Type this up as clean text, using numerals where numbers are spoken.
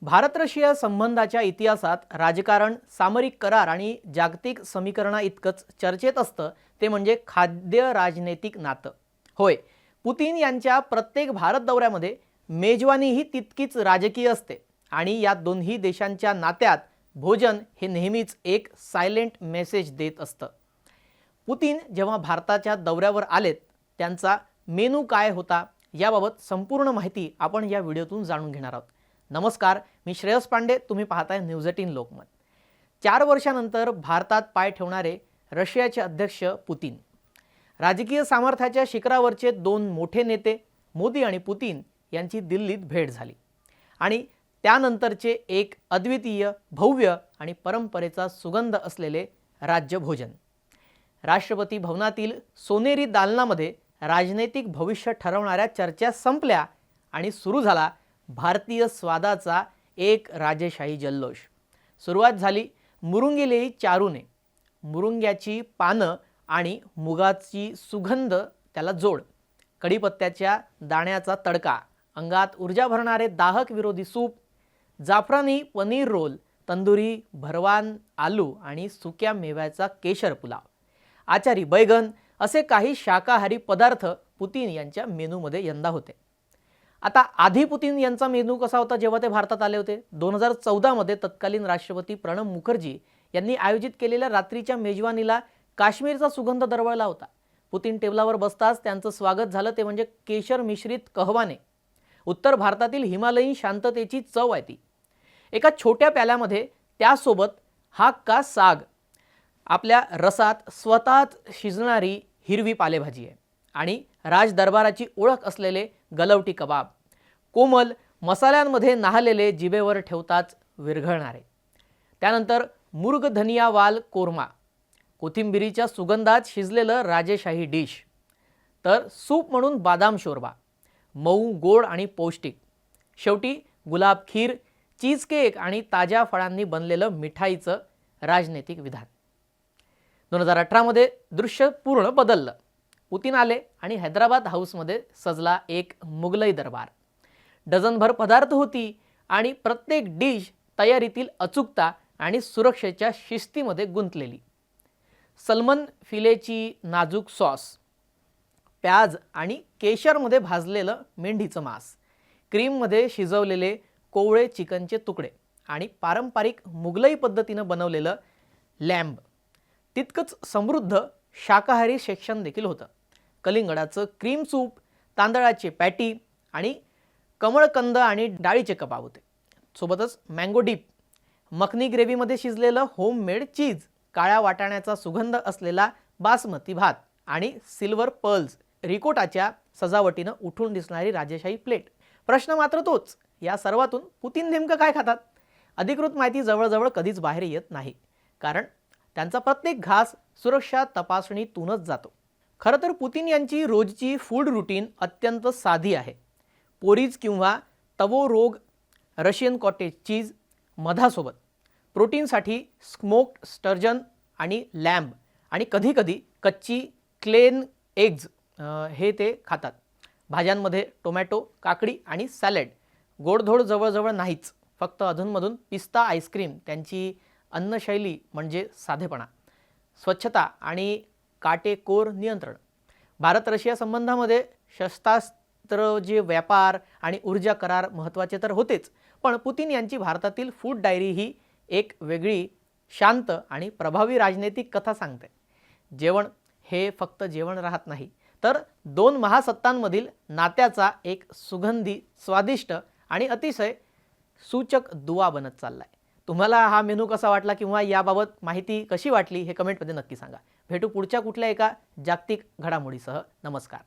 Bharat Russia संबंधाच्या इतिहासात राजकारण, सामरिक करार आणि जागतिक समीकरणा इतकंच चर्चेत असतं ते म्हणजे खाद्य राजनैतिक नातं. होय, पुतिन यांच्या प्रत्येक भारत दौऱ्यामध्ये मेजवानी ही तितकीच राजकीय असते आणि या दोन्ही देशांच्या नात्यात भोजन हे नेहमीच एक सायलेंट मेसेज देत असतं. पुतिन जेव्हा भारताच्या दौऱ्यावर आलेत त्यांचा मेनू काय होता याबाबत संपूर्ण माहिती आपण या व्हिडिओतून जाणून घेणार आहोत. नमस्कार, मी श्रेयस पांडे, तुम्ही पाहताय न्यूज 18 लोकमत. 4 वर्षांनंतर भारतात पाय ठेवणारे रशियाचे अध्यक्ष पुतिन. राजकीय सामर्थ्याच्या शिखरावरचे दोन मोठे नेते मोदी आणि पुतिन यांची दिल्लीत भेट झाली आणि त्यानंतरचे एक अद्वितीय, भव्य आणि परंपरेचा सुगंध असलेले राज्यभोजन. राष्ट्रपती भवनातील सोनेरी दालनामध्ये राजनैतिक भविष्य ठरवणाऱ्या चर्चा संपल्या आणि सुरू झाला भारतीय स्वादाचा एक राजेशाही जल्लोष. सुरुवात झाली मुरुंगिलेई चारूने. मुरुंग्याची पानं आणि मुगाची सुगंध त्याला जोड, कढीपत्त्याच्या दाण्याचा तडका, अंगात ऊर्जा भरणारे दाहक विरोधी सूप, जाफरानी पनीर रोल, तंदुरी भरवान आलू आणि सुक्या मेव्याचा केशर पुलाव, आचारी बैगन असे काही शाकाहारी पदार्थ पुतिन यांच्या मेनूमध्ये यंदा होते. आता आधी पुतिन यांचा मेनू कसा होता जेव्हा ते भारतात आले होते? 2014 मध्ये तत्कालीन राष्ट्रपती प्रणब मुखर्जी यांनी आयोजित केलेल्या रात्रीच्या मेजवानीला काश्मीरचा सुगंध दरवळला होता. पुतिन टेबलावर बसताच त्यांचं स्वागत झालं ते म्हणजे केशर मिश्रित कहवाने. उत्तर भारतातील हिमालयीन शांततेची चव आहे ती. एका छोट्या प्याल्यामध्ये त्यासोबत हा का साग, आपल्या रसात स्वतःच शिजणारी हिरवी पालेभाजी आहे आणि राजदरबाराची ओळख असलेले गलवटी कबाब, कोमल मसाल्यांमध्ये नाहलेले जिभेवर ठेवताच विरघळणारे. त्यानंतर मुर्ग धनिया वाल कोरमा, कोथिंबिरीच्या सुगंधात शिजलेलं राजेशाही डिश. तर सूप म्हणून बादाम शोरबा, मऊ, गोड आणि पौष्टिक. शेवटी गुलाब खीर, चीज केक आणि ताज्या फळांनी बनलेलं मिठाईचं राजनैतिक विधान. 2018 मध्ये दृश्य पूर्ण बदललं. पुतिन आले आणि हैदराबाद हाऊसमध्ये सजला एक मुघलई दरबार. डझनभर पदार्थ होती आणि प्रत्येक डिश तयारीतील अचूकता आणि सुरक्षेच्या शिस्तीमध्ये गुंतलेली. सलमन फिलेची नाजूक सॉस, प्याज आणि केशरमध्ये भाजलेलं मेंढीचं मांस, क्रीममध्ये शिजवलेले कोवळे चिकनचे तुकडे आणि पारंपरिक मुघलई पद्धतीनं बनवलेलं लॅम्ब. तितकंच समृद्ध शाकाहारी सेक्शन देखील होतं. कलिंगडाचं क्रीम सूप, तांदळाचे पॅटी आणि कमळकंद आणि डाळीचे कबाब होते. सोबतच मँगो डीप, मखनी ग्रेव्हीमध्ये शिजलेलं होममेड चीज, काळ्या वाटाण्याचा सुगंध असलेला बासमती भात आणि सिल्वर पर्ल्स रिकोटाच्या सजावटीनं उठून दिसणारी राजेशाही प्लेट. प्रश्न मात्र तोच, या सर्वातून पुतिन नेमकं काय खातात? अधिकृत माहिती जवळजवळ कधीच बाहेर येत नाही, कारण त्यांचा प्रत्येक घास सुरक्षा तपासणीतूनच जातो. खरं तर पुतिन यांची रोजची फूड रुटीन अत्यंत साधी आहे. पोरीज किंवा तवोरोग रशियन कॉटेज चीज, मधासोबत प्रोटीनसाठी स्मोक्ड स्टर्जन आणि लॅम्ब आणि कधीकधी कच्ची क्लेन एग्ज हे ते खातात. भाज्यांमध्ये टोमॅटो, काकडी आणि सॅलड. गोडधोड जवळजवळ नाहीच, फक्त अधूनमधून पिस्ता आईस्क्रीम. त्यांची अन्नशैली म्हणजे साधेपणा, स्वच्छता आणि काटेकोर नियंत्रण. भारत रशिया संबंधामध्ये शस्त्रास्त्र जे व्यापार आणि ऊर्जा करार महत्त्वाचे तर होतेच, पण पुतिन यांची भारतातील फूड डायरी ही एक वेगळी, शांत आणि प्रभावी राजनैतिक कथा सांगते. जेवण हे फक्त जेवण राहत नाही, तर दोन महासत्तांमधील नात्याचा एक सुगंधी, स्वादिष्ट आणि अतिशय सूचक दुवा बनत चाललाय. तुम्हाला हा मेनू कसा वाटला किंवा याबाबत माहिती कशी वाटली हे कमेंटमध्ये नक्की सांगा. भेटू पुढच्या कुठल्या एका जागतिक घडामोडीसह. नमस्कार.